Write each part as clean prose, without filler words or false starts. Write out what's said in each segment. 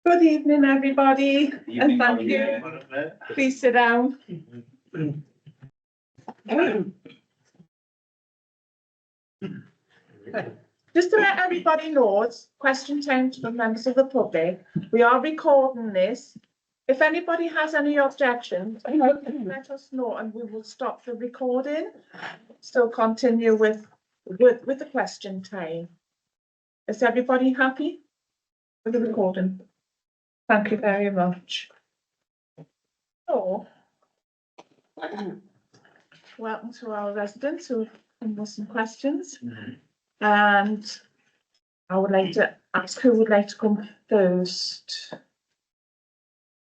Good evening, everybody, and thank you. you. Please sit down. Just to let everybody know, it's question time to the members of the public. We are recording this. If anybody has any objections, let us know and we will stop the recording. Still continue with the question time. Is everybody happy with the recording? Thank you very much. So, welcome to our residents who have some questions. And I would like to ask who would like to come first.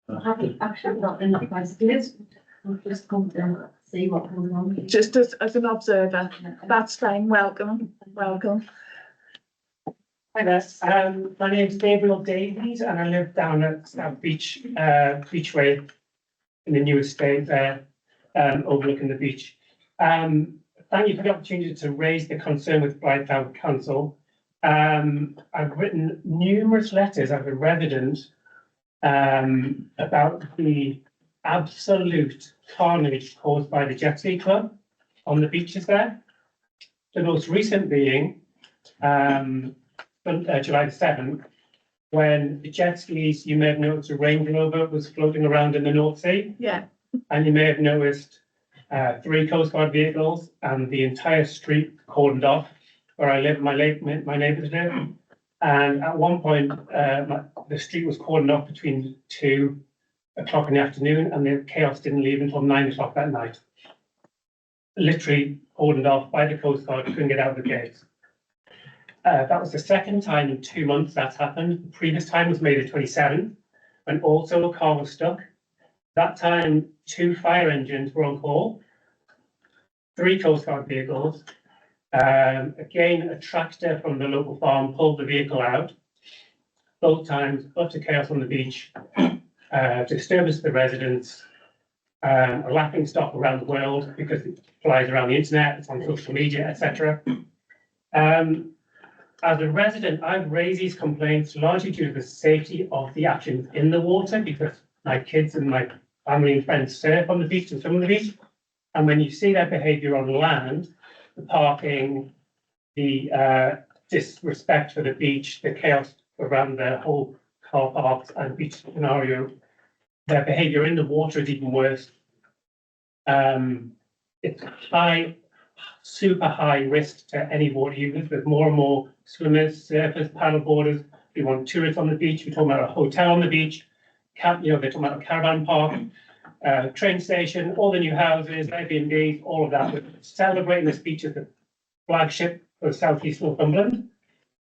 I haven't actually got any questions. I'll just come to see what goes on. Just as an observer. That's fine. Welcome. Welcome. Hi there, my name's Gabriel Davies and I live down at South Beach, Beachway in the new estate there, overlooking the beach. Thank you for the opportunity to raise the concern with Blythe Town Council. I've written numerous letters as a resident about the absolute carnage caused by the jet ski club on the beaches there. The most recent being July the 7th, when the jet skis, you may have noticed a Range Rover was floating around in the North Sea. Yeah. And you may have noticed 3 Coast Guard vehicles and the entire street cordoned off where I live, my neighbours live. And at one point, the street was cordoned off between 2 o'clock in the afternoon, and the chaos didn't leave until 9 o'clock that night. Literally cordoned off by the Coast Guard, couldn't get out of the gates. That was the second time in 2 months that's happened. The previous time was May the 27th, when also a car was stuck. That time, 2 fire engines were on call, 3 Coast Guard vehicles. Again, a tractor from the local farm pulled the vehicle out. Both times, utter chaos on the beach, disturbance to the residents, a laughing stock around the world because it flies around the internet, it's on social media, etc. As a resident, I've raised these complaints largely due to the safety of the actions in the water, because my kids and my family and friends surf on the beach and swim on the beach. And when you see their behaviour on land, the parking, the disrespect for the beach, the chaos around the whole car parks and beach scenario, their behaviour in the water is even worse. It's high, super high risk to any water users. There's more and more swimmers, surfers, paddleboarders. We want tourists on the beach. We're talking about a hotel on the beach. They're talking about a caravan park, train station, all the new houses, Airbnbs, all of that. We're celebrating this beach as the flagship for southeast Northumberland.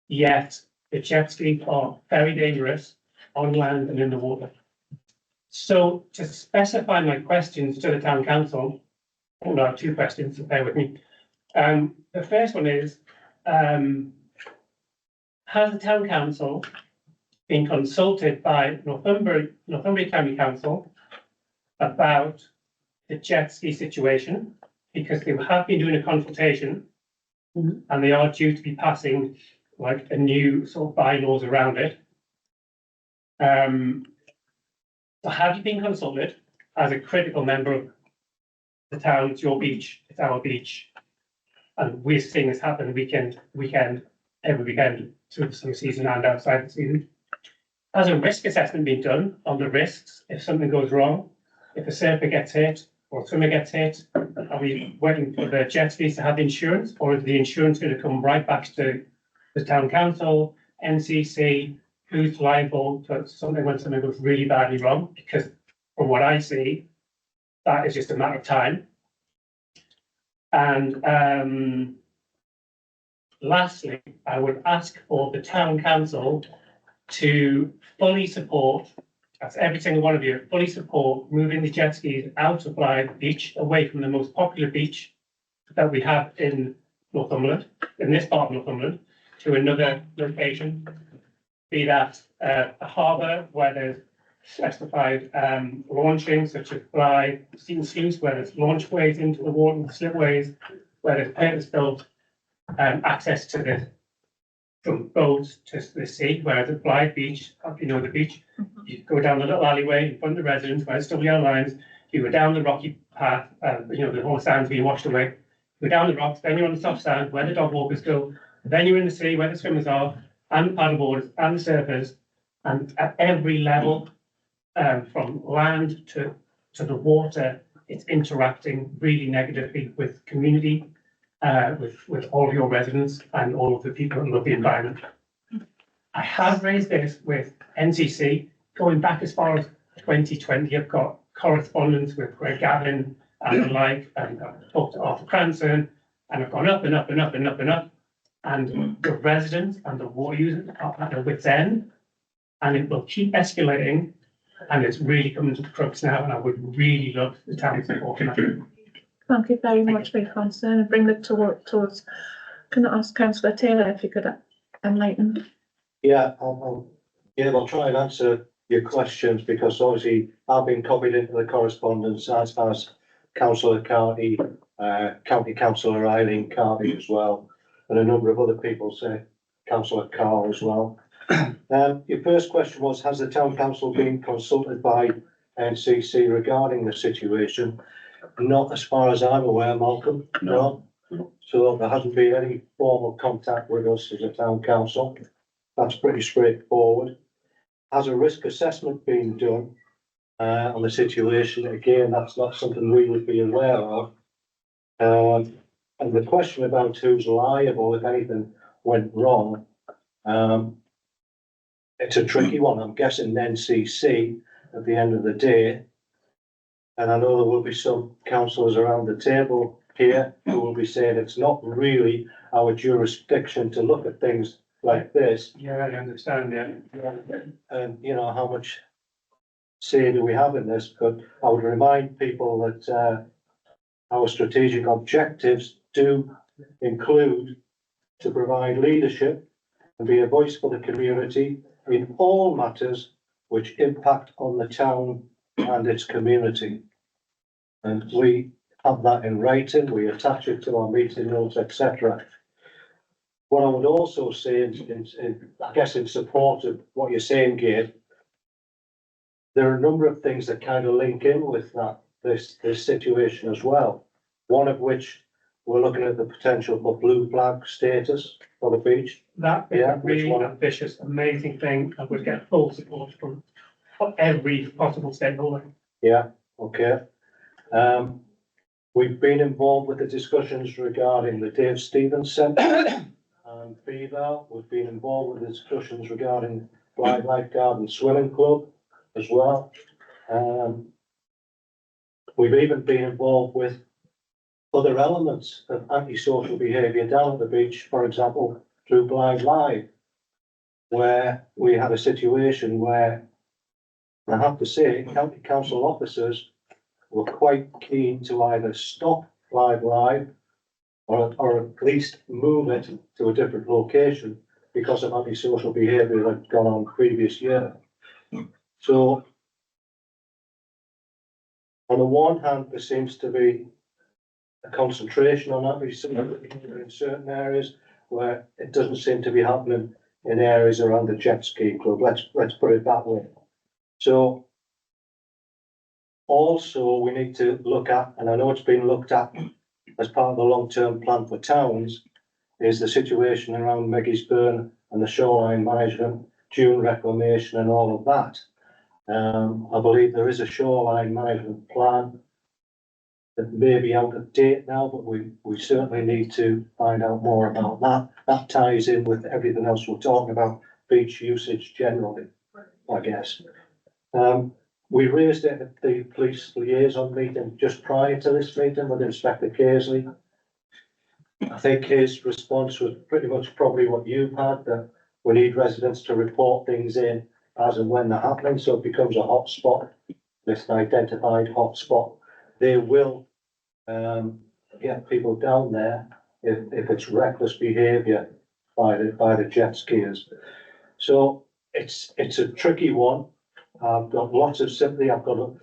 Yet the jet skis are very dangerous on land and in the water. So to specify my questions to the town council, I have 2 questions, so bear with me. The first one is, has the town council been consulted by Northumbria County Council about the jet ski situation? Because they have been doing a consultation and they are due to be passing like a new sort of bylaws around it. So have you been consulted as a critical member of the town? It's your beach, it's our beach. And we're seeing this happen weekend, every weekend through the summer season and outside the season. Has a risk assessment been done on the risks if something goes wrong? If a surfer gets hit or a swimmer gets hit, are we waiting for the jet skis to have insurance, or is the insurance going to come right back to the town council, NCC? Who's liable to something when something goes really badly wrong? Because from what I see, that is just a matter of time. And lastly, I would ask for the town council to fully support, that's every single one of you, fully support moving the jet skis out of Blythe Beach, away from the most popular beach that we have in Northumberland, in this part of Northumberland, to another location, be that a harbour where there's specified launching, such as Blythe, Steam Sluice, where there's launchways into the water, slipways, where there's purpose-built access to the from boats to the sea, whereas at Blythe Beach, up, you know, the beach, you go down the little alleyway in front of the residence where it's WL lines, you go down the rocky path, you know, the whole sand's being washed away. You go down the rocks, then you're on the soft sand where the dog walkers go, then you're in the sea where the swimmers are, and the paddleboarders and the surfers, and at every level, from land to the water, it's interacting really negatively with community, with all of your residents and all of the people who love the environment. I have raised this with NCC going back as far as 2020. I've got correspondence with Greg Gavin and the like, and I've talked to Arthur Cranston, and I've gone up and up and up and up and up. And the residents and the water users are at their wit's end, and it will keep escalating. And it's really coming to the crux now, and I would really love the town support in that. Thank you very much for your concern and bring it towards, can I ask councillor Taylor if you could enlighten? Yeah, I'll try and answer your questions, because obviously I've been copied into the correspondence, as has councillor Carty, County Councillor Eileen Carty as well, and a number of other people, say councillor Carr as well. Your first question was, has the town council been consulted by NCC regarding the situation? Not as far as I'm aware, Malcolm, no. So there hasn't been any formal contact with us as a town council. That's pretty straightforward. Has a risk assessment been done on the situation? Again, that's not something we would be aware of. And the question about who's liable if anything went wrong, it's a tricky one. I'm guessing NCC at the end of the day. And I know there will be some councillors around the table here who will be saying it's not really our jurisdiction to look at things like this. Yeah, I understand, yeah. And you know, how much say do we have in this? But I would remind people that our strategic objectives do include to provide leadership and be a voice for the community in all matters which impact on the town and its community. And we have that in writing, we attach it to our meeting notes, etc. What I would also say, I guess in support of what you're saying, Gabe, there are a number of things that kind of link in with this situation as well. One of which, we're looking at the potential for blue flag status for the beach. That is a really ambitious, amazing thing, and would get full support from every possible stakeholder. Yeah, okay. We've been involved with the discussions regarding the Dave Stevens Centre and Beaver. We've been involved with the discussions regarding Wildlife Garden Swimming Club as well. We've even been involved with other elements of antisocial behaviour down at the beach, for example, through Blind Live, where we had a situation where, I have to say, county council officers were quite keen to either stop Blind Live or at least move it to a different location because of antisocial behaviour that had gone on previous year. So, on the one hand, there seems to be a concentration on antisocial behaviour in certain areas where it doesn't seem to be happening in areas around the jet ski club. Let's put it that way. So, also we need to look at, and I know it's been looked at as part of the long-term plan for towns, is the situation around Meggies Burn and the shoreline management, dune reclamation and all of that. I believe there is a shoreline management plan that may be out of date now, but we certainly need to find out more about that. That ties in with everything else we're talking about, beach usage generally, I guess. We raised it at the police liaison meeting just prior to this meeting with Inspector Casely. I think his response was pretty much probably what you've had, that we need residents to report things in as and when they're happening, so it becomes a hot spot, this identified hot spot. They will get people down there if it's reckless behaviour by the jet skiers. So it's a tricky one. I've got lots of sympathy. I've got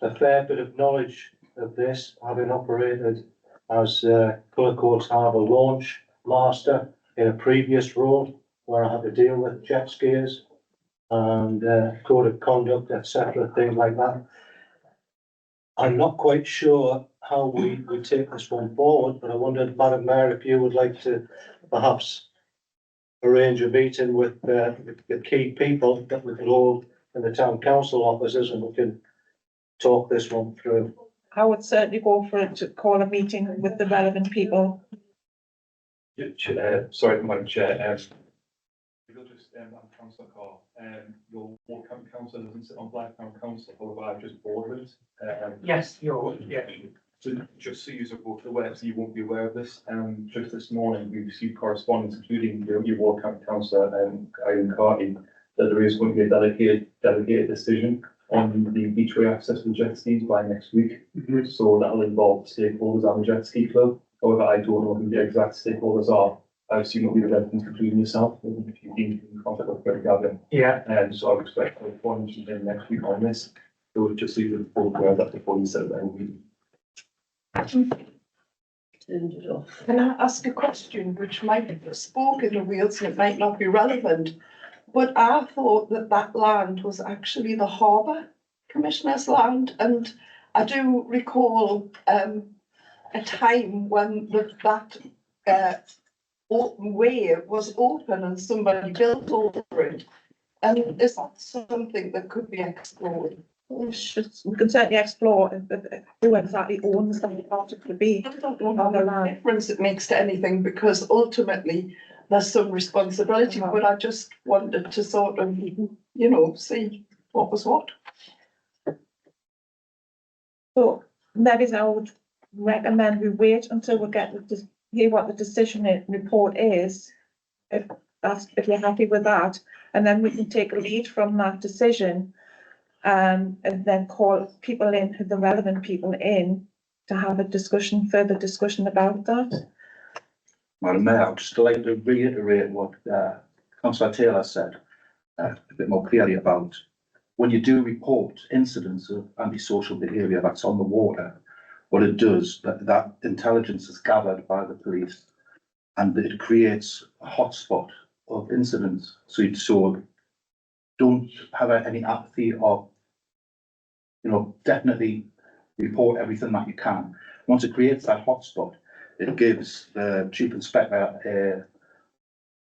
a fair bit of knowledge of this, having operated as Cullercoats Harbour launch master in a previous role where I had to deal with jet skiers and code of conduct, etc., things like that. I'm not quite sure how we take this one forward, but I wondered, Madam Mayor, if you would like to perhaps arrange a meeting with the key people that we could hold in the town council offices, and we can talk this one through. I would certainly go for it to call a meeting with the relevant people. Yeah, sorry, Madam Chair, you'll just, I'm Councillor Carr, your ward county council doesn't sit on Blacktown Council, however, I've just boarded it. Yes, yeah. So just so you're both aware, so you won't be aware of this, just this morning, we received correspondence, including your ward county councillor, Ian Carty, that there is going to be a delegated decision on the beachway access for jet skis by next week. So that'll involve stakeholders and the jet ski club. However, I don't know who the exact stakeholders are. I assume it'll be the residents, including yourself, if you've been in contact with Greg Gavin. Yeah, And so I would expect a point in next week on this. So just so you're both aware of that before you set that meeting. Turned it off. Can I ask a question which might be spoken of Wales and it might not be relevant? But I thought that that land was actually the Harbour Commissioner's land, and I do recall a time when that open way was open and somebody built over it. And is that something that could be explored? We can certainly explore who exactly owns that part of the B. I don't know how much difference it makes to anything, because ultimately there's some responsibility, but I just wanted to sort of, see what was what. So maybe I would recommend we wait until we get hear what the decision report is. If you're happy with that, and then we can take a lead from that decision. And then call people in, the relevant people in, to have a further discussion about that. Madam Mayor, I'd just like to reiterate what Councillor Taylor said a bit more clearly about when you do report incidents of antisocial behaviour that's on the water, what it does, that intelligence is gathered by the police and it creates a hotspot of incidents. So don't have any apathy of, definitely report everything that you can. Once it creates that hotspot, it gives the chief inspector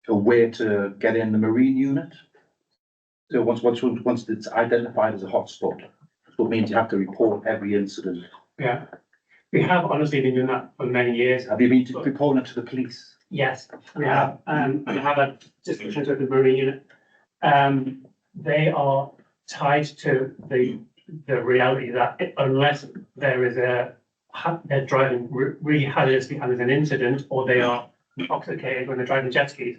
a way to get in the marine unit. So once it's identified as a hotspot, so it means you have to report every incident. yeah. We have honestly been doing that for many years. Have you been reporting it to the police? Yes, we have. We have had discussions with the marine unit. They are tied to the reality that unless there is they're driving really hazardously and there's an incident, or they are intoxicated when they're driving jet skis.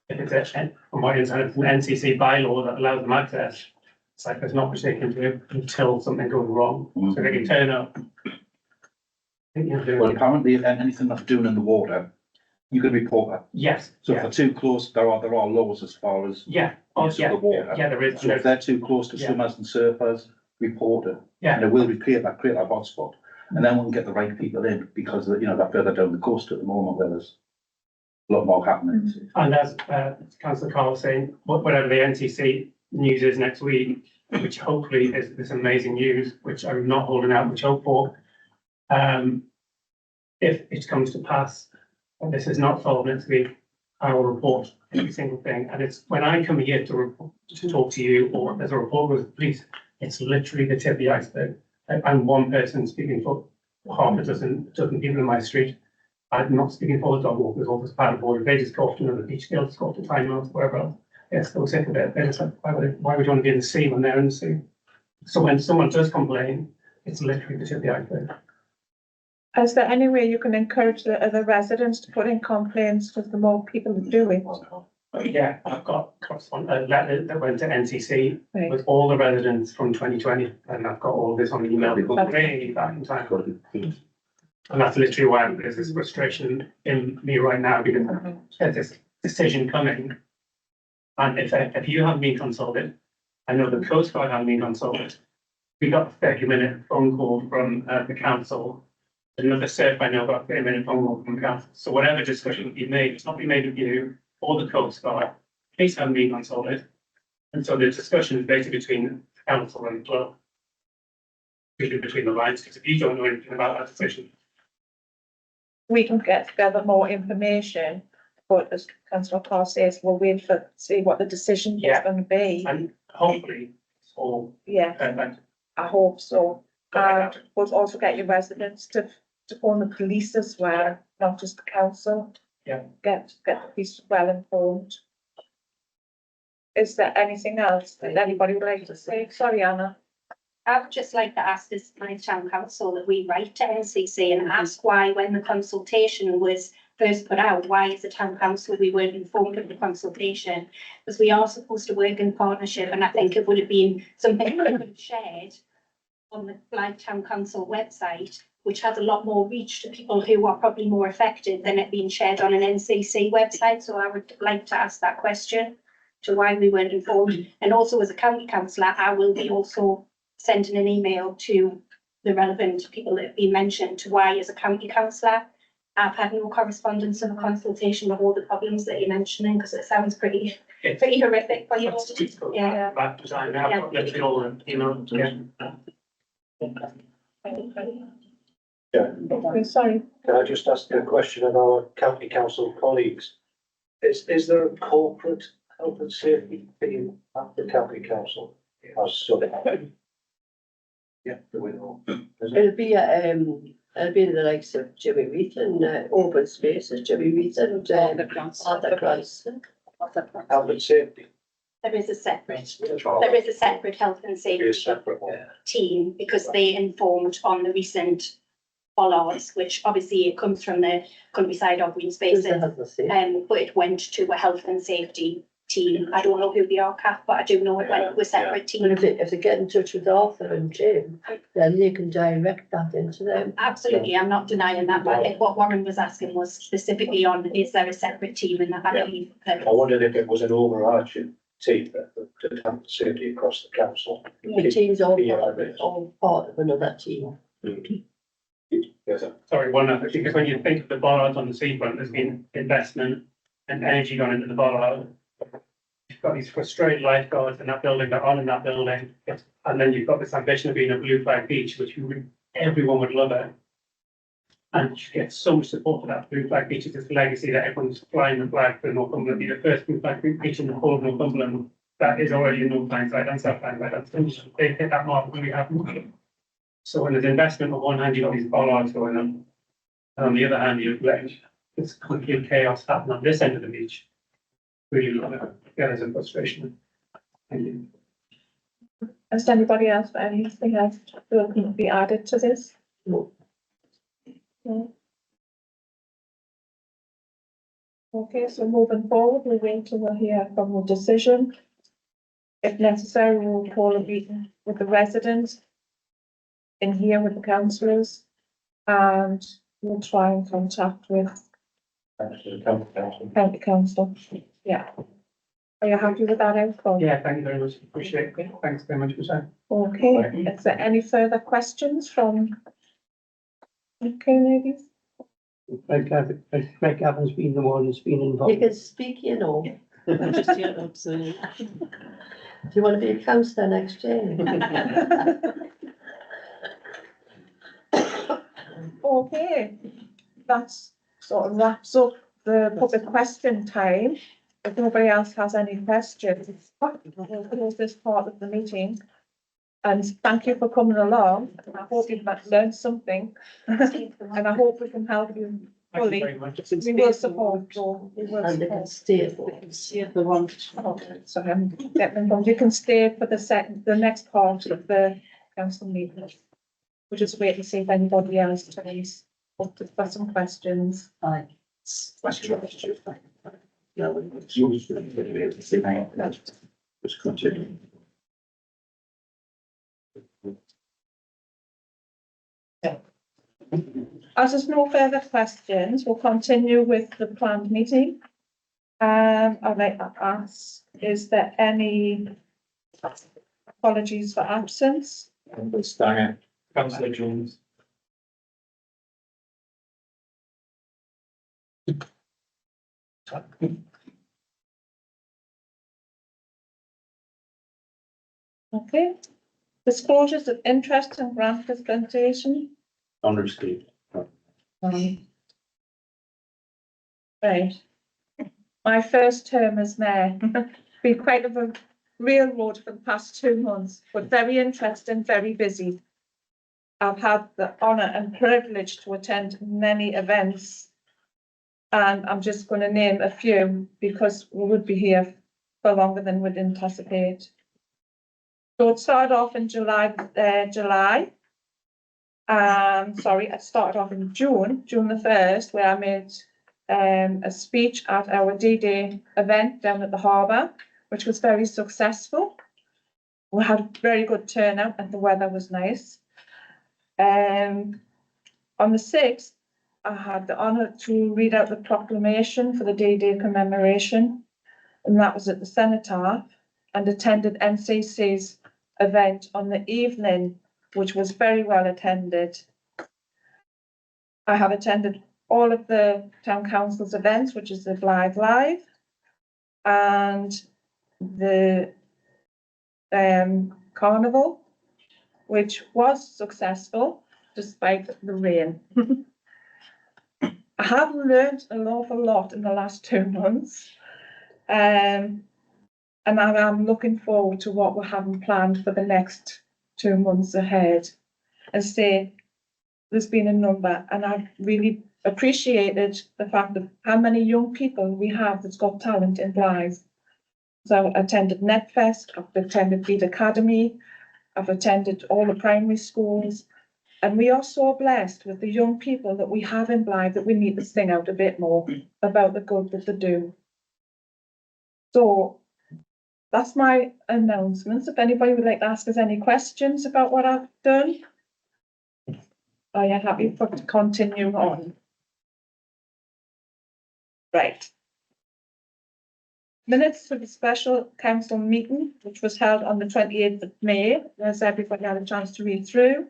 If it's from my understanding, it's an NCC bylaw that allows them access. It's like there's not much they can do until something goes wrong. So they can turn up. Well, apparently anything that's doing in the water, you can report that. Yes. So if they're too close, there are laws as far as Yeah. Oh, use of yeah. the water. Yeah, there is. So if they're too close to Yeah. swimmers and surfers, report it. Yeah. And it will create that hotspot. And then we can get the right people in, because, they're further down the coast at the moment where there's a lot more happening. And as Councillor Carl was saying, whatever the NCC news is next week, which hopefully is this amazing news, which I'm not holding out much hope for. If it comes to pass, and this is not solved next week, I will report every single thing. And it's when I come here to talk to you, or there's a report with the police, it's literally the tip of the iceberg. I'm one person speaking for half a dozen people in my street. I'm not speaking for the dog walkers or the paddleboarders. They just go off to another beach, they'll just go off to time out, wherever else. Yes, they'll sick of it. They're just like, why would you want to be in the sea when they're in the sea? So when someone does complain, it's literally the tip of the iceberg. Is there any way you can encourage the other residents to put in complaints, because the more people that do it? Yeah, I've got a letter that went to NCC Right. with all the residents from 2020, and I've got all this on email way back in time. And that's literally why there's this frustration in me right now, because there's this decision coming. And if you haven't been consulted, I know the Coast Guard haven't been consulted. We got a 30-minute phone call from the council. Another surf I know got a 30-minute phone call from the council. So whatever discussion be made, it's not be made with you or the Coast Guard. police haven't been consulted. And so the discussion is basically between the council and the club. Usually between the lines, because if you don't know anything about that decision, We can get together more information, but as councillor Carr says, we'll wait for, see what the decision is Yeah. going to be. and hopefully it's all Yeah, perfect. I hope so. But I And we'll also get your residents to phone the police as well, not just the council. Yeah. Get the police well informed. Is there anything else that anybody would like to say? Sorry, Anna. I would just like to ask this my town council that we write to NCC and ask why, when the consultation was first put out, why as a town council we weren't informed of the consultation? Because we are supposed to work in partnership, and I think it would have been something that could have shared on the Blythe Town Council website, which has a lot more reach to people who are probably more affected than it being shared on an NCC website. So I would like to ask that question to why we weren't informed. And also as a county councillor, I will be also sending an email to the relevant people that have been mentioned to why as a county councillor, I've had no correspondence of a consultation of all the problems that you're mentioning, because it sounds pretty horrific for you all. It's difficult. Yeah. Bad design, I've got literally all the, you know, yeah. Okay, sorry. Can I just ask a question of our county council colleagues? Is there a corporate health and safety team at the county council? As such? Yeah, we know. It'll be the likes of Jimmy Reed and Open Spaces, Jimmy Reed and Arthur Cranston. Health and safety There is a separate health and is safety separate one. team, because they informed on the recent bollards, which obviously it comes from the countryside of green spaces. But it went to a health and safety team. I don't know who they are, Kath, but I do know it went to a separate team. And if they get in touch with Arthur and Jim, then they can direct that into them. Absolutely, I'm not denying that, but what Warren was asking was specifically on, is there a separate team, and I believe that. I wondered if it was an overarching team that health and safety across the council. The team's all part of another team. Yes, sir. Sorry, one other, because when you think of the bollards on the seafront, there's been investment and energy gone into the bollard. You've got these frustrated lifeguards in that building, they're on in that building, and then you've got this ambition of being a blue flag beach, which everyone would love it. And you get so much support for that blue flag beach, it's this legacy that everyone's flying the flag for Northumberland, be the first blue flag beach in the whole of Northumberland. That is already a North Line site and South Line site, they hit that mark when we have. So when there's investment on one hand, you've got these bollards going on, and on the other hand, you've let this complete chaos happen on this end of the beach. Really love it. Yeah, there's a frustration. Thank you. Has anybody else got anything else that can be added to this? No. No. Okay, so moving forward, we wait till we hear from the decision. If necessary, we'll call a meeting with the residents in here with the councillors, and we'll try and contact with county council. Yeah. Are you happy with that outcome? Yeah, thank you very much. Appreciate it. Thanks very much for your time. Okay, is there any further questions from? Okay, ladies? Like Gavin's been the one who's been You involved. can speak, you know. Just get up, so. Do you want to be a councillor next year? Okay, that's sort of wraps up the public question time. If nobody else has any questions, we'll close this part of the meeting. And thank you for coming along. I hope you've learned something. And I hope we can help you Thank you fully. very much. We will support you. We will And they can support. stay. The one. Okay, sorry, I'm getting involved. You can stay for the next part of the council meeting. We'll just wait and see if anybody else today's up to got some questions. Aye. Just continue. As there's no further questions, we'll continue with the planned meeting. I'd like to ask, is there any apologies for absence? Councillor Jones. Okay. Disclosures of interest and grant presentation. Understood. Right. My first term as mayor, been quite of a railroad for the past 2 months, but very interesting, very busy. I've had the honour and privilege to attend many events. And I'm just going to name a few because we would be here for longer than we'd anticipate. So it started off in July. It started off in June the 1st, where I made a speech at our D-Day event down at the harbour, which was very successful. We had a very good turnout and the weather was nice. On the 6th, I had the honour to read out the proclamation for the D-Day commemoration, and that was at the Cenotaph, and attended NCC's event on the evening, which was very well attended. I have attended all of the town council's events, which is the Blythe Live and the carnival, which was successful despite the rain. I have learned an awful lot in the last 2 months. And I'm looking forward to what we're having planned for the next 2 months ahead. And say, there's been a number, and I've really appreciated the fact of how many young people we have that's got talent in Blythe. So I attended NetFest, I've attended Beat Academy, I've attended all the primary schools, and we are so blessed with the young people that we have in Blythe that we need to sing out a bit more about the good that they do. So that's my announcements. If anybody would like to ask us any questions about what I've done, are you happy for to continue on? Right. Minutes for the special council meeting, which was held on the 28th of May. Has everybody had a chance to read through?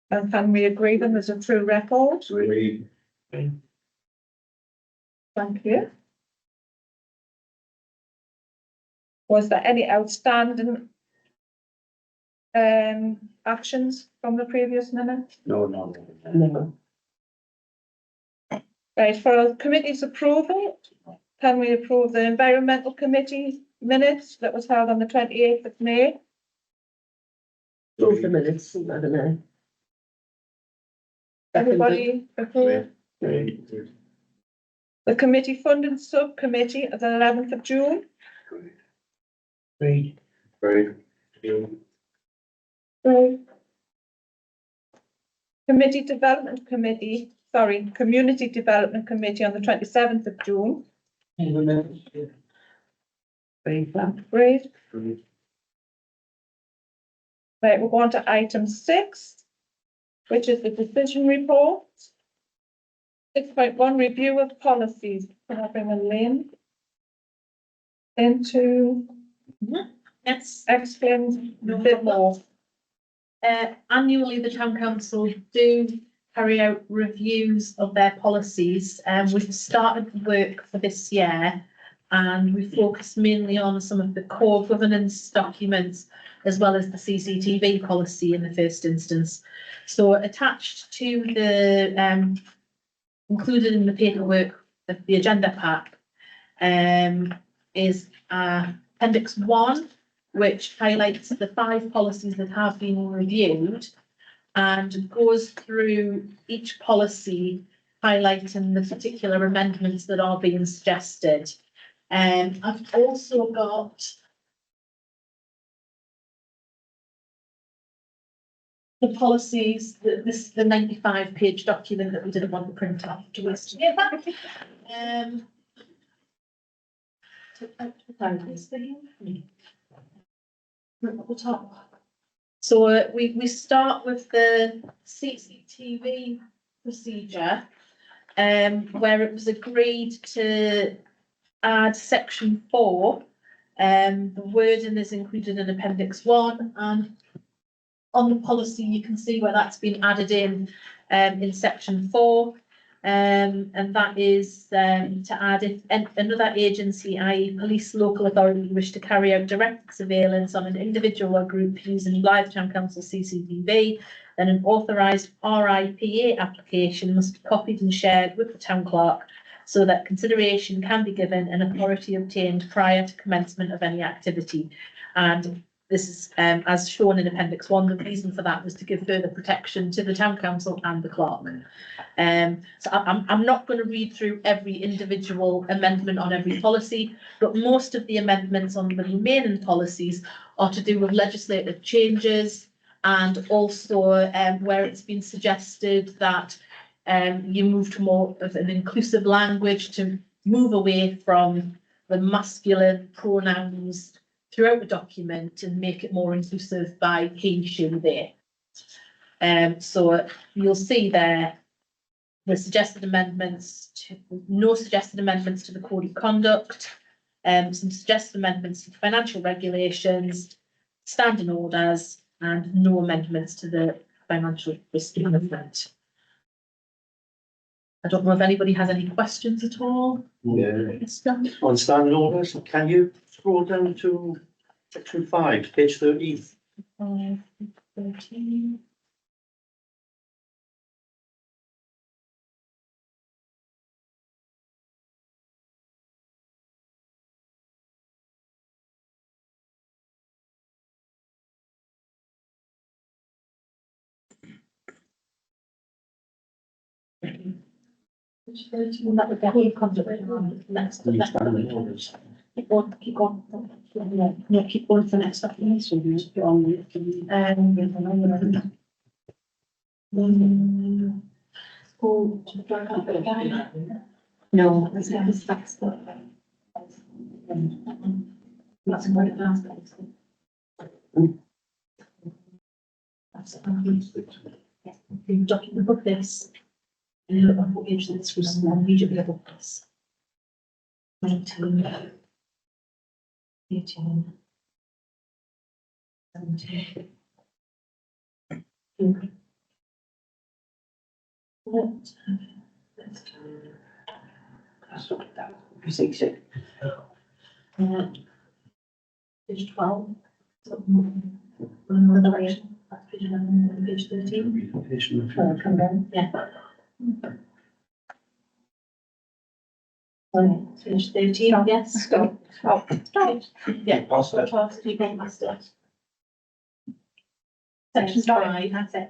And can we agree them as a true record? Thank you. Was there any outstanding actions from the previous minute? No. Right, for committee's approval, can we approve the environmental committee minutes that was held on the 28th of May? Approve the minutes, Madam Mayor. Everybody approve? The committee funding subcommittee of the 11th of June? Agreed. Right. Community Development Committee on the 27th of June. Great. Right, we're going to item 6, which is the decision report. 6.1, review of policies. Can I bring a lane into Yes. explain a bit more? Annually, the town council do carry out reviews of their policies. We've started work for this year, and we focus mainly on some of the core governance documents, as well as the CCTV policy in the first instance. So attached to the, included in the paperwork of the agenda pack, is Appendix 1, which highlights the 5 policies that have been reviewed and goes through each policy, highlighting the particular amendments that are being suggested. I've also got the policies, this is the 95-page document that we didn't want to print off to waste. At the top. So we start with the CCTV procedure, where it was agreed to add section 4. The wording is included in Appendix 1, and on the policy you can see where that's been added in section 4. And that is to add if another agency, i.e. police, local authority, wish to carry out direct surveillance on an individual or group using Blythe Town Council CCTV, then an authorised RIPA application must be copied and shared with the town clerk so that consideration can be given and authority obtained prior to commencement of any activity. And this is, as shown in Appendix 1, the reason for that was to give further protection to the town council and the clerk. So I'm not going to read through every individual amendment on every policy, but most of the amendments on the remaining policies are to do with legislative changes, and also where it's been suggested that you move to more of an inclusive language, to move away from the masculine pronouns throughout the document and make it more inclusive by he, she, they. So you'll see there the suggested amendments to, no suggested amendments to the code of conduct, some suggested amendments to the financial regulations, standing orders, and no amendments to the financial risk management. I don't know if anybody has any questions at all. Yeah. Yes, John? On standing orders, can you scroll down to section 5, page 13? 13. That would be a whole concept. Next. Standing orders. Keep on. No, keep on for next up. No, that's the. That's what it does. That's you document above this. And you look on what page this was immediately above this. 19, 18, 17. Page 12. Another direction. That's page 11, page 13. Come down, yeah. Page 13, yes. Stop. Yeah. Past it. Keep going past it. Section 5, that's it.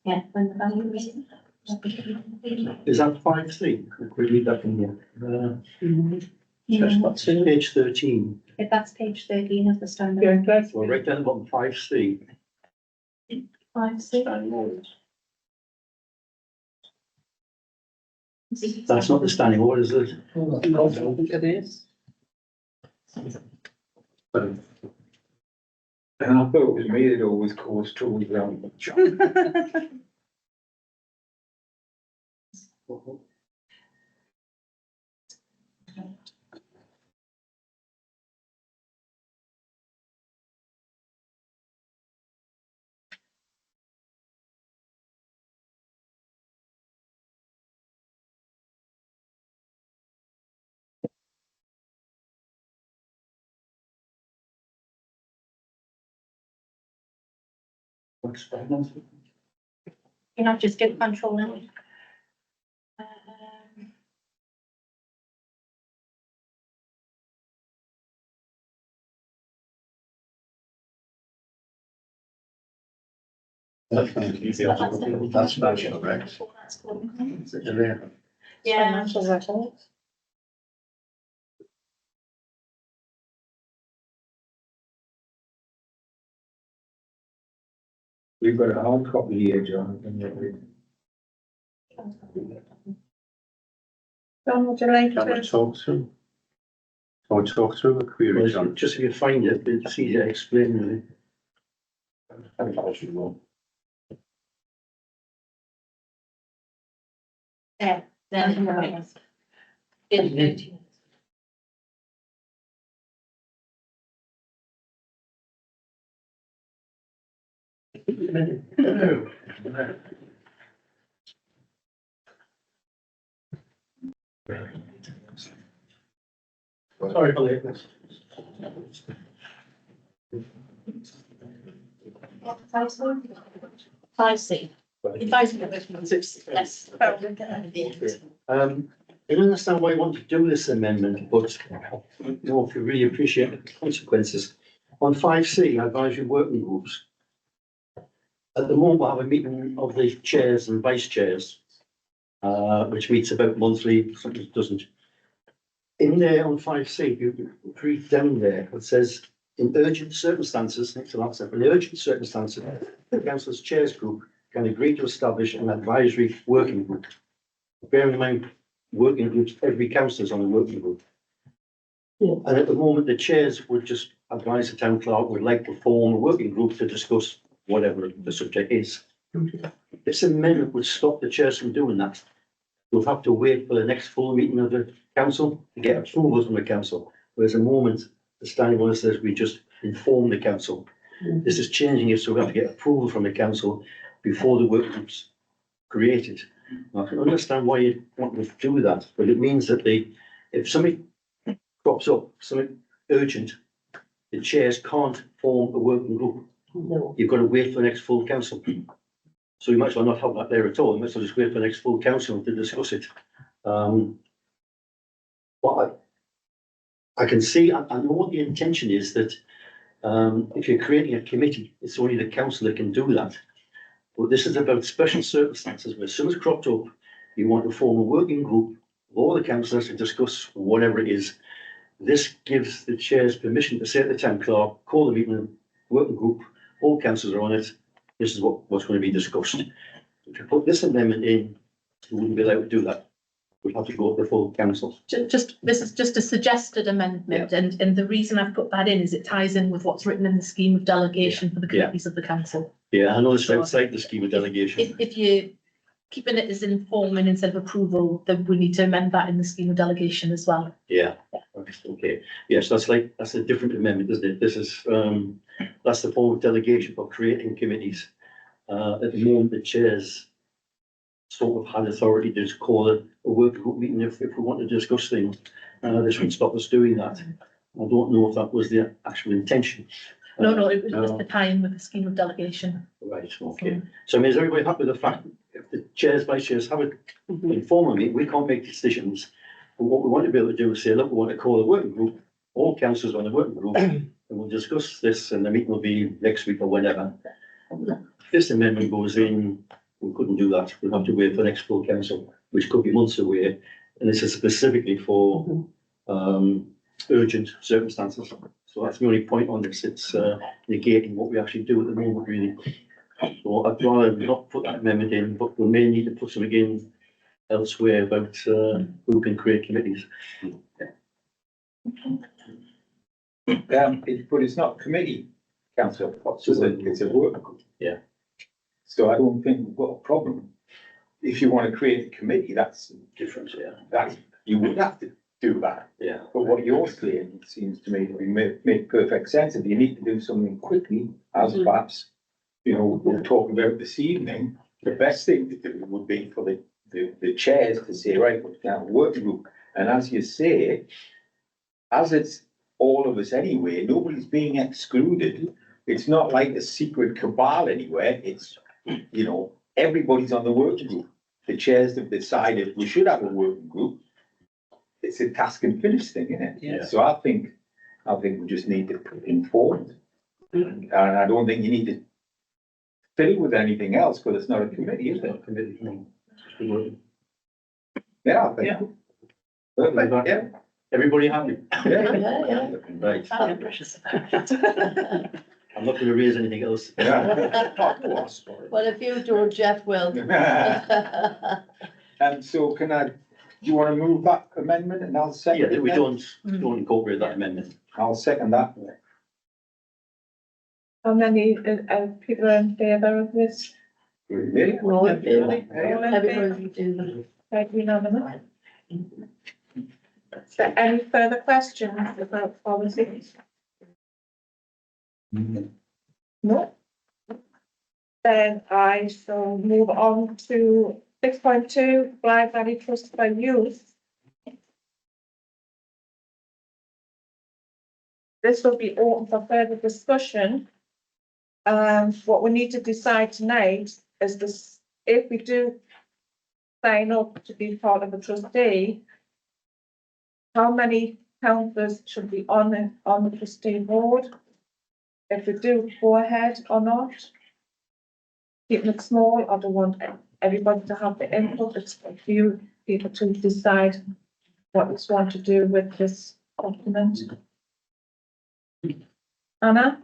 Yeah, when the value is. Is that 5C? Could we read that from here? Page 13. If that's page 13 of the standard. Well, right down the bottom, 5C. 5C. Standing orders. That's not the standing orders, is it? It is. And I thought it was me that always caused trouble around the job. What's finance? You're not just good controlling. That's financial, right? Is it there? Yeah. Financial records. We've got a hard copy here, John. John, would you like Can I to? talk through? Can I talk through a query, John? Just if you find it, it's easier to explain, really. Yeah, then. Page 13. Sorry for lateness. 5C. Yes. I don't understand why you want to do this amendment, but you know, if you really appreciate the consequences. On 5C, advisory working groups. At the moment, we have a meeting of the chairs and vice chairs, which meets about monthly, sometimes doesn't. In there on 5C, you read down there, it says, in urgent circumstances, next to that, in urgent circumstances, the council's chairs group can agree to establish an advisory working group. Bearing in mind, working groups, every council is on a working group. Yeah. And at the moment, the chairs would just advise the town clerk would like to form a working group to discuss whatever the subject is. This amendment would stop the chairs from doing that. We'll have to wait for the next full meeting of the council to get approval from the council. Whereas at the moment, the standing order says we just inform the council. This is changing it, so we have to get approval from the council before the work group's created. I can understand why you want to do that, but it means that if something crops up, something urgent, the chairs can't form a working group. No. You've got to wait for the next full council. So you might as well not have that there at all. You might as well just wait for the next full council to discuss it. But I can see, I know what the intention is, that if you're creating a committee, it's only the council that can do that. But this is about special circumstances where something's cropped up, you want to form a working group of all the councillors to discuss whatever it is. This gives the chairs permission to say to the town clerk, call the meeting, working group, all councillors are on it, this is what's going to be discussed. If you put this amendment in, you wouldn't be allowed to do that. We'd have to go to the full council. This is just a suggested amendment, and the reason I've put that in is it ties in with what's written in the scheme of delegation for the committees of the council. Yeah, I know it's outside the scheme of delegation. If you're keeping it as informing instead of approval, then we need to amend that in the scheme of delegation as well. Yeah, okay. Yes, that's a different amendment, isn't it? This is, that's the form of delegation for creating committees. At the moment, the chairs sort of had authority to just call a working group meeting if we want to discuss things. This would stop us doing that. I don't know if that was the actual intention. No, it was just the tie in with the scheme of delegation. Right, okay. So I mean, is everybody happy with the fact if the chairs, vice chairs have it informal meeting, we can't make decisions. But what we want to be able to do is say, look, we want to call a working group, all councillors on the working group, and we'll discuss this, and the meeting will be next week or whenever. If this amendment goes in, we couldn't do that. We'll have to wait for the next full council, which could be months away. And this is specifically for urgent circumstances. So that's the only point on this. It's negating what we actually do at the moment, really. So I'd rather not put that amendment in, but we may need to put something in elsewhere about who can create committees. But it's not committee, councillor Potts, is it? It's a work group. Yeah. So I don't think we've got a problem. If you want to create a committee, that's Different, yeah. that you would have to do that. Yeah. But what you're saying seems to me to be make perfect sense. If you need to do something quickly, as perhaps, you know, we're talking about this evening, the best thing to do would be for the chairs to say, right, we're going to have a working group. And as you say, as it's all of us anyway, nobody's being excluded. It's not like a secret cabal anywhere. It's, you know, everybody's on the working group. The chairs have decided we should have a working group. It's a task and finish thing, isn't it? Yeah. So I think we just need to put informed. And I don't think you need to fill with anything else, because it's not a committee, is it? Committee. Yeah, I think. Yeah. Perfect, yeah. Everybody happy? Yeah. Right. Oh, I'm not going to raise anything else. Yeah. Well, if you do, Jeff will. And so do you want to move that amendment and I'll second Yeah, it we then? don't incorporate that amendment. I'll second that. How many people are in favour of this? Really? All in favour? All in favour? Everybody in favour? Right, unanimous. Is there any further questions about policies? No? Then I shall move on to 6.2, Blythe Valley Trust for Youth. this will be open for further discussion. What we need to decide tonight is this, if we do sign up to be part of a trustee, how many councillors should be on the trustee board? If we do go ahead or not? Keeping it small, I don't want everybody to have the input, it's for you people to decide what you want to do with this document. Anna?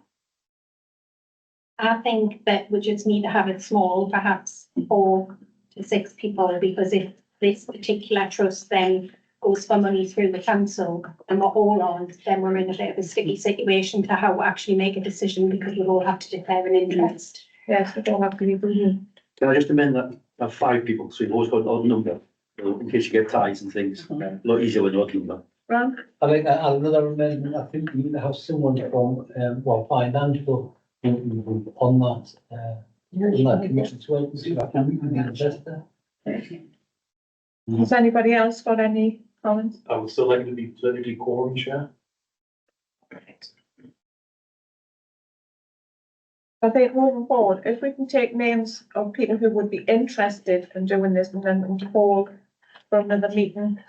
I think that we just need to have it small, perhaps 4 to 6 people, because if this particular trust then goes for money through the council and we're all on, then we're in a bit of a sticky situation to how we actually make a decision, because we'll all have to declare an interest. Yes, we don't have to be brilliant. Can I just amend that, have 5 people, so you've always got an odd number, in case you get ties and things, a lot easier with an odd number. Ron? I think another amendment, I think you need to have someone from, financial on that commission, so I can see if I can be the investor. Has anybody else got any comments? I would still like to be politically quorum chair. I think moving forward, if we can take names of people who would be interested in doing this and then call for another meeting.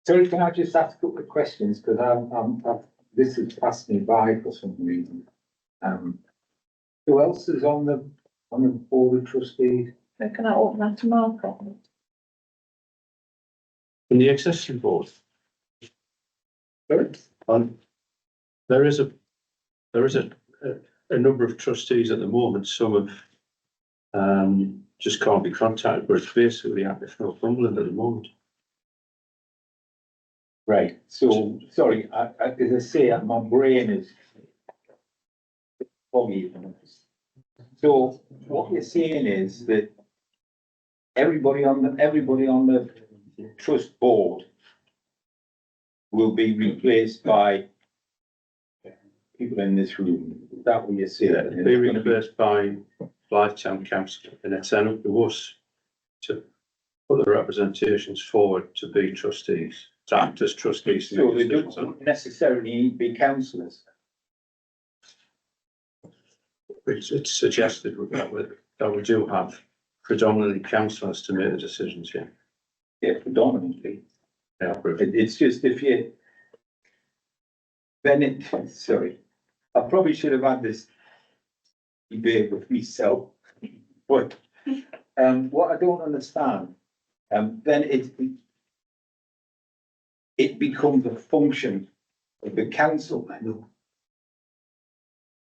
Sorry, can I just ask a couple of questions, because this has passed me by for some reason. Who else is on the board of trustees? Can I open that to Marco? In the existing board, there is a number of trustees at the moment. Some have just can't be contacted, but it's basically active Northumberland at the moment. Right, so, sorry, as I say, my brain is foggy. So what you're saying is that everybody on the trust board will be replaced by people in this room. Is that what you're saying? Yeah, be replaced by Town Council, and it's then up to us to put the representations forward to be trustees, to act as trustees. So they don't necessarily need to be councillors. It's suggested that we do have predominantly councillors to make the decisions, yeah. Yeah, predominantly. Yeah, It's just if you, then sorry, I probably should have had this debate with myself, but what I don't understand, then it becomes a function of the council.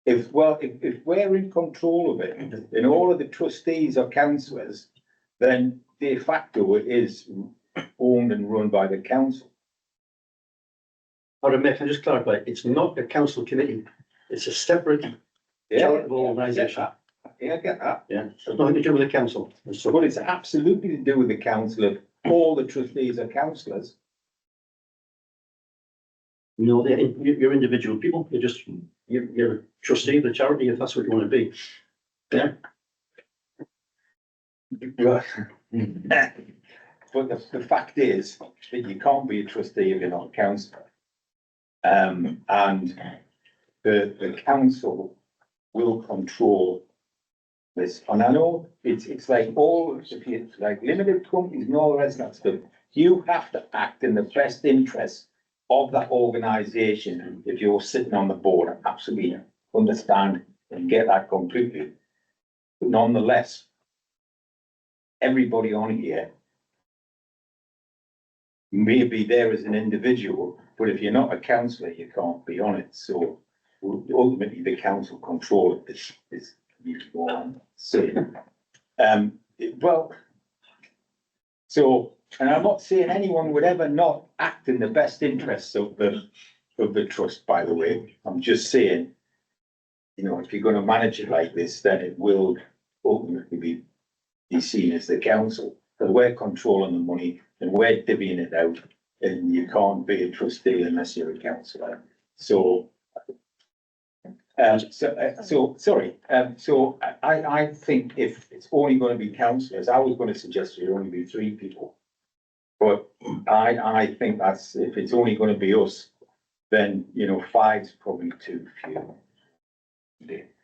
If we're in control of it and all of the trustees are councillors, then de facto it is owned and run by the council. All right, Mick, can I just clarify, it's not a council committee, it's a separate charitable organisation. Yeah, I get that. Yeah, it's nothing to do with the council. But it's absolutely to do with the council if all the trustees are councillors. No, you're individual people, you're a trustee of the charity if that's what you want to be. Yeah. But the fact is that you can't be a trustee if you're not a councillor. And the council will control this. And I know it's like like limited companies and all the rest of that stuff. You have to act in the best interest of that organisation if you're sitting on the board. I absolutely understand and get that completely. But nonetheless, everybody on here may be there as an individual, but if you're not a councillor, you can't be on it. So ultimately, the council control it is what I'm saying. And I'm not saying anyone would ever not act in the best interests of the trust, by the way. I'm just saying, if you're going to manage it like this, then it will ultimately be seen as the council. Because we're controlling the money and we're divvying it out, and you can't be a trustee unless you're a councillor. So I think if it's only going to be councillors, I was going to suggest there only be 3 people. But I think that's, if it's only going to be us, then, you know, 5's probably too few.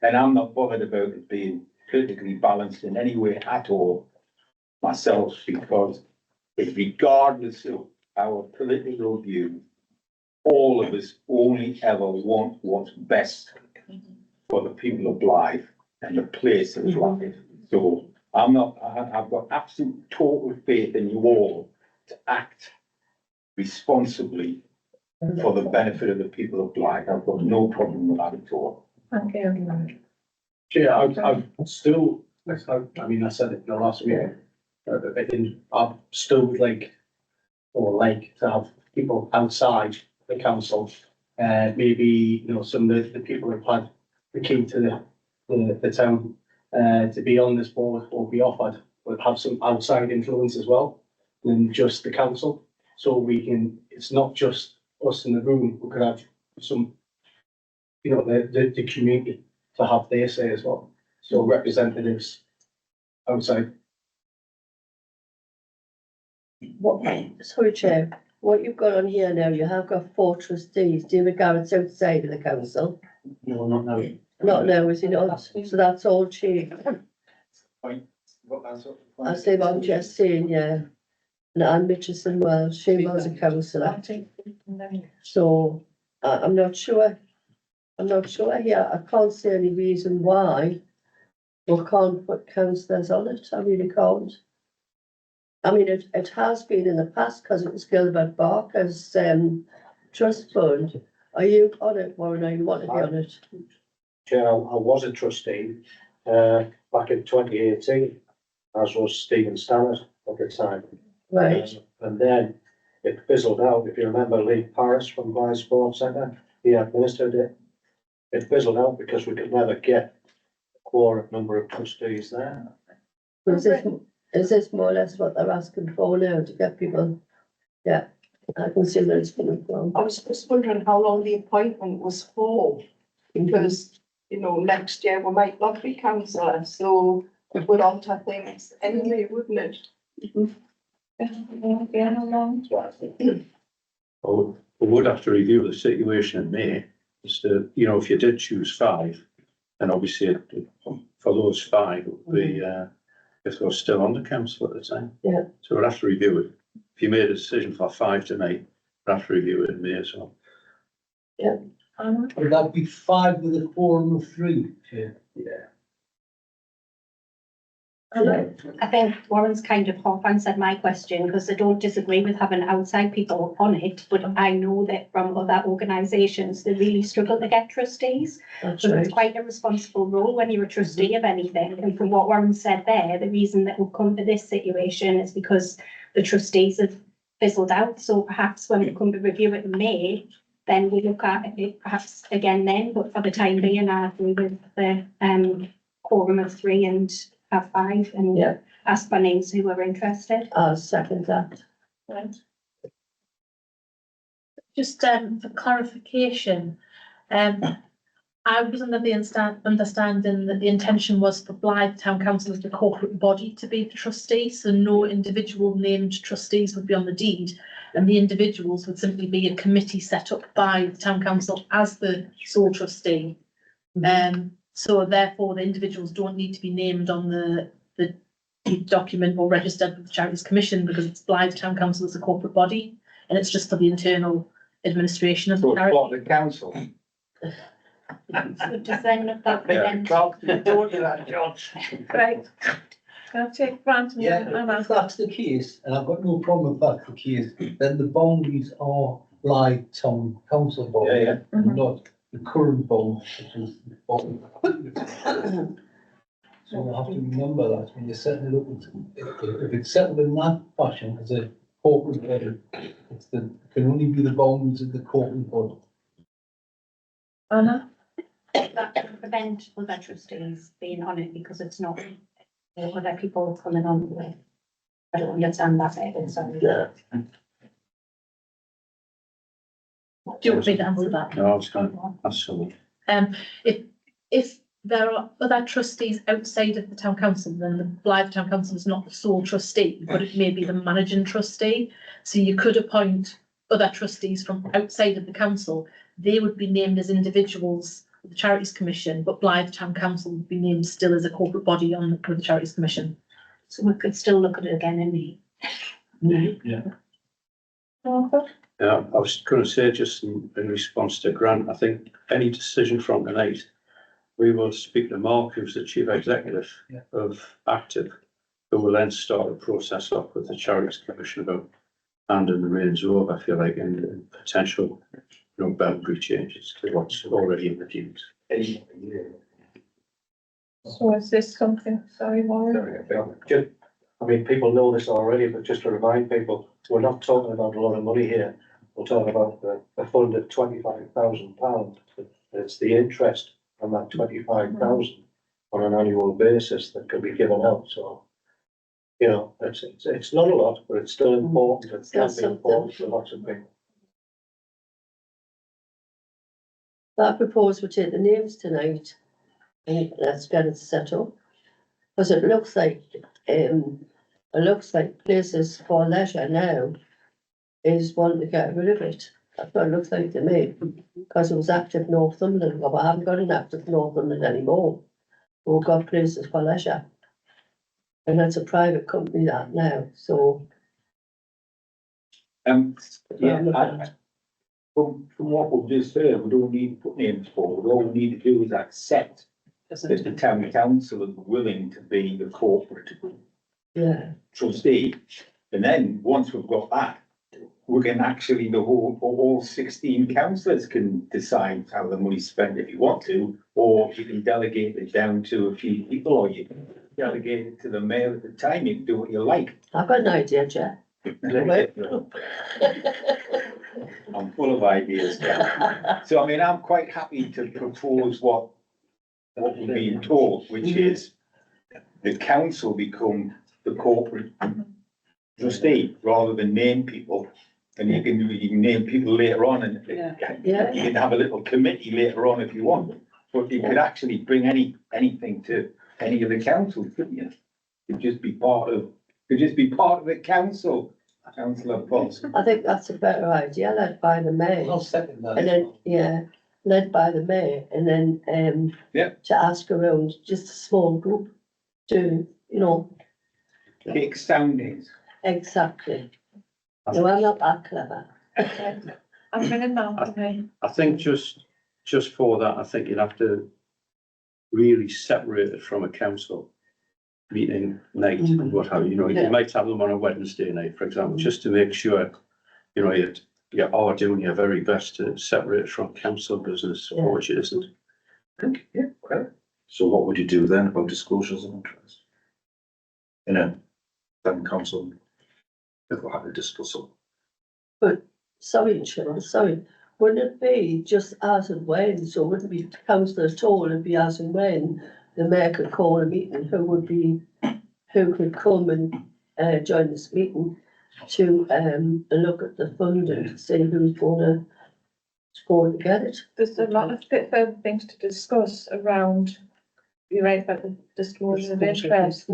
And I'm not bothered about it being politically balanced in any way at all myself, because regardless of our political view, all of us only ever want what's best for the people of Blythe and the place of Blythe. So I've got absolute total faith in you all to act responsibly for the benefit of the people of Blythe. I've got no problem with that at all. Thank you. Chair, I'm still, I mean, I said it in the last meeting, I think I'm still would like, or like to have people outside the council. Maybe, you know, some of the people who've had the key to the town, to be on this board or be offered, would have some outside influence as well than just the council. So we can, it's not just us in the room, we could have some, you know, the community to have their say as well. So representatives outside. Sorry, Chair, what you've got on here now, you have got 4 trustees. Do you regard it's outside of the council? No, not now. Not now, is it not? So that's all changed. As I'm just saying, yeah. And Anne Mitchison, well, she was a councillor. So I'm not sure. I'm not sure here. I can't see any reason why we can't put councillors on it. I really can't. I mean, it has been in the past because it was Gilbert Barker's trust fund. Are you on it, Warren? Are you want to be on it? Chair, I was a trustee, back in 2018, as was Stephen Stannard at the time. Right. And then it fizzled out. If you remember Lee Paris from Blythe Sports Centre, he administered it. It fizzled out because we could never get a quorum number of trustees there. Is this more or less what they're asking for now to get people? Yeah, I can see where it's coming from. I was just wondering how long the appointment was for, because, you know, next year we might not be councillors, so it would alter things anyway, wouldn't it? Well, we would have to review the situation in May, as to, you know, if you did choose 5, then obviously for those 5, it would be, if they were still on the council at the time. Yeah. So we'll have to review it. If you made a decision for 5 tonight, we'll have to review it in May as well. Yeah. Would that be 5 with a quorum of 3? Chair? Yeah. I think Warren's kind of half answered my question, because I don't disagree with having outside people on it, but I know that from other organisations, they really struggle to get trustees. That's So right. it's quite a responsible role when you're a trustee of anything. And from what Warren said there, the reason that we've come to this situation is because the trustees have fizzled out. So perhaps when we come to review it in May, then we look at it perhaps again then, but for the time being, I agree with the quorum of 3 and have 5 and Yeah. ask for names who are interested. I'll second that. Right. Just for clarification, I was under the understanding that the intention was for Blythe Town Council as the corporate body to be the trustee, so no individual named trustees would be on the deed, and the individuals would simply be a committee set up by the Town Council as the sole trustee. So therefore, the individuals don't need to be named on the document or registered with the Charities Commission, because it's Blythe Town Council as a corporate body, and it's just for the internal administration of the So it's charity. what the council. So does then that then, Right. Can I take Grant and Yeah, Emma? if that's the case, and I've got no problem if that's the case, then the boundaries are Blythe Town Council boundaries, Yeah, and not the current boundaries, which is. So you have to remember that when you're setting it up, if it's settled in that fashion as a corporate body, it can only be the boundaries of the corporate body. Anna? that can prevent other trustees being on it because it's not other people coming on with it. I don't understand that bit, sorry. Do you want me to answer that? No, I was going to ask someone. If there are other trustees outside of the town council, then the Blythe Town Council is not the sole trustee, but it may be the managing trustee. So you could appoint other trustees from outside of the council, they would be named as individuals with the Charities Commission, but Blythe Town Council would be named still as a corporate body on with the Charities Commission. So we could still look at it again in May. Martha? Yeah, I was gonna say, just in response to Grant, I think any decision from tonight, we will speak to Mark, who's the chief executive of Active, who will then start the process up with the Charities Commission about handing the reins over, I feel like, and potential, boundary changes to what's already in the deeds. So is this something, sorry, Warren? I mean, people know this already, but just to remind people, we're not talking about a lot of money here. We're talking about a fund of £25,000. It's the interest on that 25,000 on an annual basis that can be given out, so. It's not a lot, but it's still important, it can be important for lots of people. I propose we take the names tonight and let's get it set up. Because it looks like places for leisure now is wanting to get rid of it. That's what it looks like to me, because it was Active Northumberland, but I haven't got an Active Northumberland anymore. We've got places for leisure. And that's a private company that now, so. From what we've just heard, we don't need to put names forward, all we need to do is accept that the town council is willing to be the corporate trustee. And then, once we've got that, we can actually, all 16 councillors can decide how the money's spent if you want to, or you can delegate it down to a few people, or you can delegate it to the mayor at the time, you can do what you like. I've got an idea, Jeff. I'm full of ideas, Ken. So, I mean, I'm quite happy to propose what we're being told, which is the council become the corporate trustee rather than name people. And you can name people later on, and you can have a little committee later on if you want. But you could actually bring anything to any of the council, couldn't you? Could just be part of the council. Councillor Fox. I think that's a better idea, led by the mayor. I'll second that. And then, led by the mayor, and then, to ask around just a small group to, Kick soundings. exactly. No, I'm not that clever. Okay. I'm bringing Malcolm. I think just for that, I think you'd have to really separate it from a council meeting night and what have you, you might have them on a Wednesday night, for example, just to make sure, you are doing your very best to separate it from council business, which it isn't. So what would you do then about disclosures of interest? In a town council, if we had to discuss them. But, sorry, wouldn't it be just as and when, so it wouldn't be council at all, it'd be as and when the mayor could call a meeting, who could come and join this meeting to look at the fund and see who's going to get it. There's a lot of further things to discuss around, you're right about the disclosure of interest.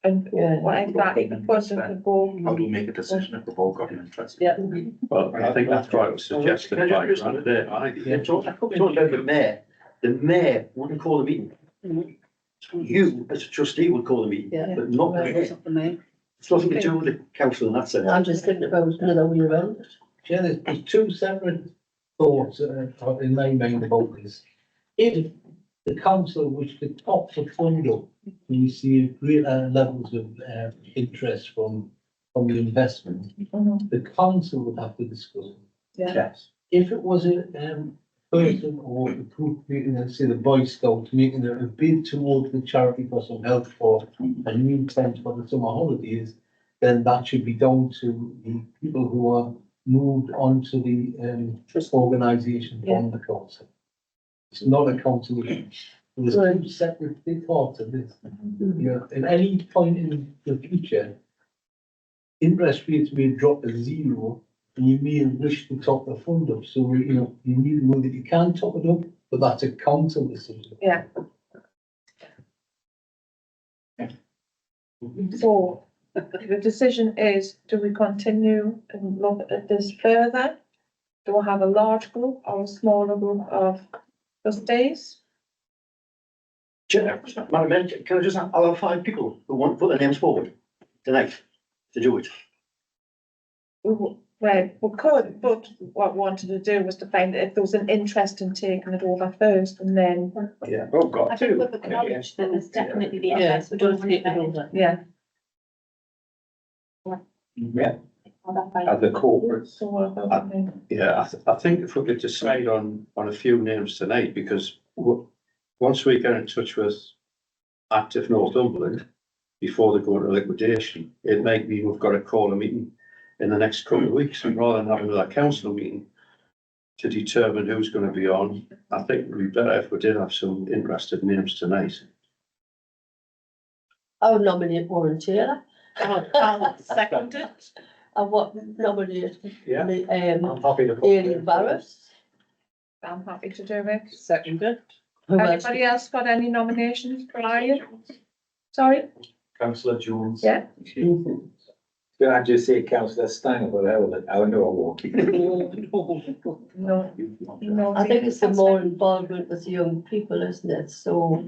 And what exactly the fund and the board. How do we make a decision if we've all got an interest? Yeah. Well, I think that's why it was suggested by Grant there. Talking about the mayor wouldn't call a meeting. You, as a trustee, would call a meeting, but not the mayor. It's nothing to do with the council in that sense. I'm just thinking about another way around it. Yeah, there's two separate thoughts in my mind about this. If the council which could top the fund up, when you see greater levels of interest from the investment, the council would have to discuss it. Yes. If it was a person or a group making, let's say the Boy Scouts, making a bid towards the charity for some help for a new tent for the summer holidays, then that should be down to the people who are moved onto the organisation from the council. It's not a council issue. There's two separate big parts of this. At any point in the future, interest rates may drop to zero, and you may wish to top the fund up. So you need to know that you can top it up, but that's a council decision. Yeah. So the decision is, do we continue and look at this further? Do we have a large group or a smaller group of trustees? Chair, Madam Mayor, can I just allow 5 people who want to put their names forward tonight to do it? Well, we could, but what we wanted to do was to find if there was an interest in taking it over first and then, Yeah, oh, got I think two. we've acknowledged that there's definitely the Yeah, interest. we don't take it over. yeah. Yeah, as a corporate. So what about then? Yeah, I think if we could decide on a few names tonight, because once we get in touch with Active Northumberland before they go into liquidation, it might be we've got to call a meeting in the next couple of weeks, and rather than having another council meeting to determine who's going to be on, I think it would be better if we did have some interested names tonight. I would nominate Warren Taylor. I'll second it. I want nominate, Yeah. I'm um, happy to. put Aileen Barrett. I'm happy to do it. Second it. Who else? Anybody else got any nominations for you? Sorry? Councillor Jones. Yeah. Can I just say councillor Steiner, but I know I won't. No. No. I think it's the more involvement with young people, isn't it? So.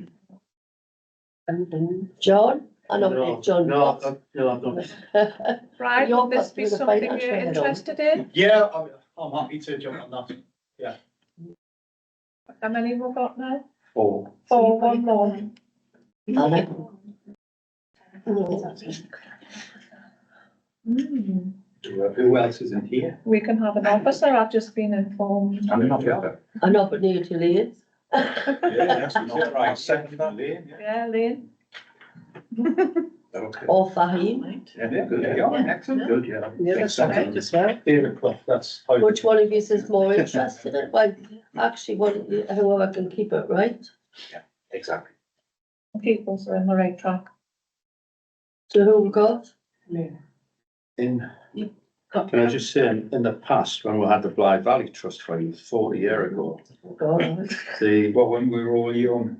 John, I nominate John. No, Watts. no, I'm not. Right, You're would this be the something financial you're head on. interested in? Yeah, I'm happy to jump on that. How many have we got now? 4. 4, one more. Anna. Hmm. Who else isn't here? We can have an officer, I've just been informed. I'm not here. I nominate Elaine. Yeah, that's all right. Second that. Yeah, Lynn. Okay. Or Fahim. Yeah, good. Yeah, excellent. Good, yeah. Yeah, that's right as well. David Clough, that's. how- Which one of you is more interested in? Well, actually, whoever can keep it right. Exactly. People's are on the right track. So who we got? Can I just say, in the past, when we had the Blythe Valley Trust Fund 40 years ago, the, Well, when we were all young.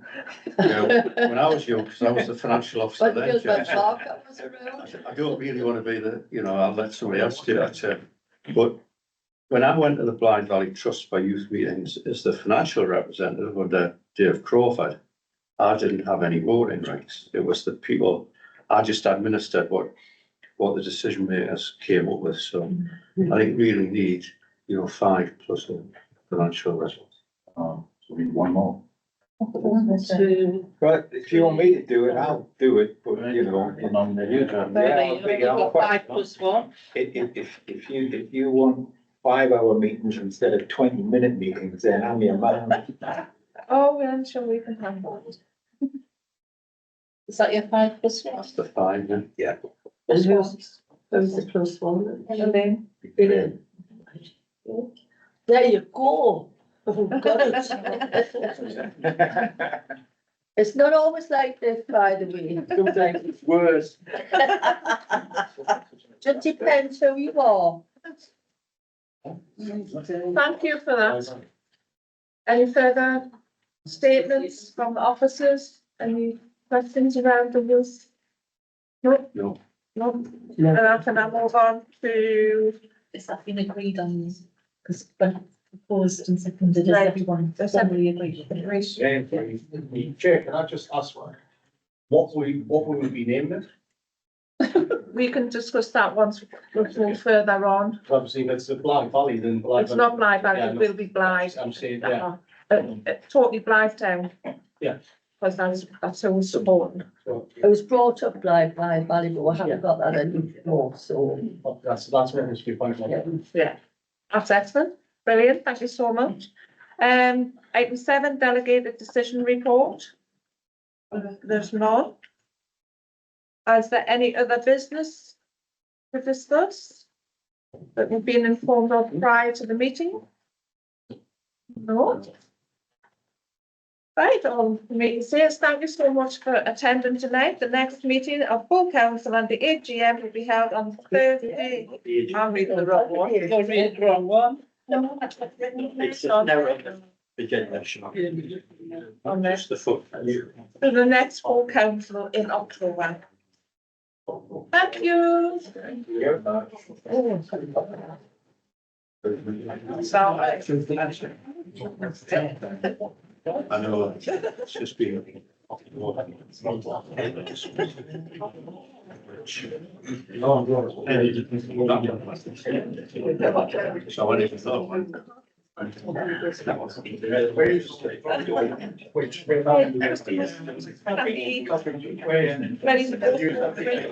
when I was young, because I was the financial officer But then, Gilbert Chair, Parker was around. I don't really want to be the, I'll let somebody else do that, Chair. But when I went to the Blythe Valley Trust for youth meetings as the financial representative under Dave Crawford, I didn't have any voting rights. It was the people, I just administered what the decision makers came up with. So I think we really need, 5 plus a financial results. So we need one more. Two. Right, if you want me to do it, I'll do it, but You nominate you, John. You've got 5 plus 1. If you want 5-hour meetings instead of 20-minute meetings, then I'm your man. Oh, well, I'm sure we can have that. Is that your 5 plus 1? That's the 5, then. Yeah. And who's the plus one? Elaine. Brilliant. There you go. Got it. It's not always like this, by the way. Sometimes it's worse. Just depends who you are. Thank you for that. Any further statements from the officers? Any questions around the rules? No? No. No? And can I move on to, Has that been agreed on? Because when proposed and seconded, has Right. everyone formally agreed? Chair, can I just ask one? What will we be naming it? we can discuss that once we go further on. Obviously, if it's the Blythe Valley, then Blythe. It's not Blythe, Yeah, it no. will be Blythe. I'm saying, yeah. Totally Blythe Town. Yeah. Because that's who was supporting. So, It was brought up by Valley, but we haven't got that anymore, so. that's what must be pointed out. Yeah, that's excellent. Brilliant. Thank you so much. Item 7, delegated decision report. There's none. Is there any other business to discuss that we've been informed of prior to the meeting? No. Right, all the meeting says, thank you so much for attending tonight. The next meeting of full council and the AGM will be held on Thursday. I'm reading the wrong one. You're reading the wrong one. No, that's what's written. It's just narrow agenda. On there. Just the foot. To the next full council in October. Thank you. I know, it's just been. So I didn't thought. Ready to go?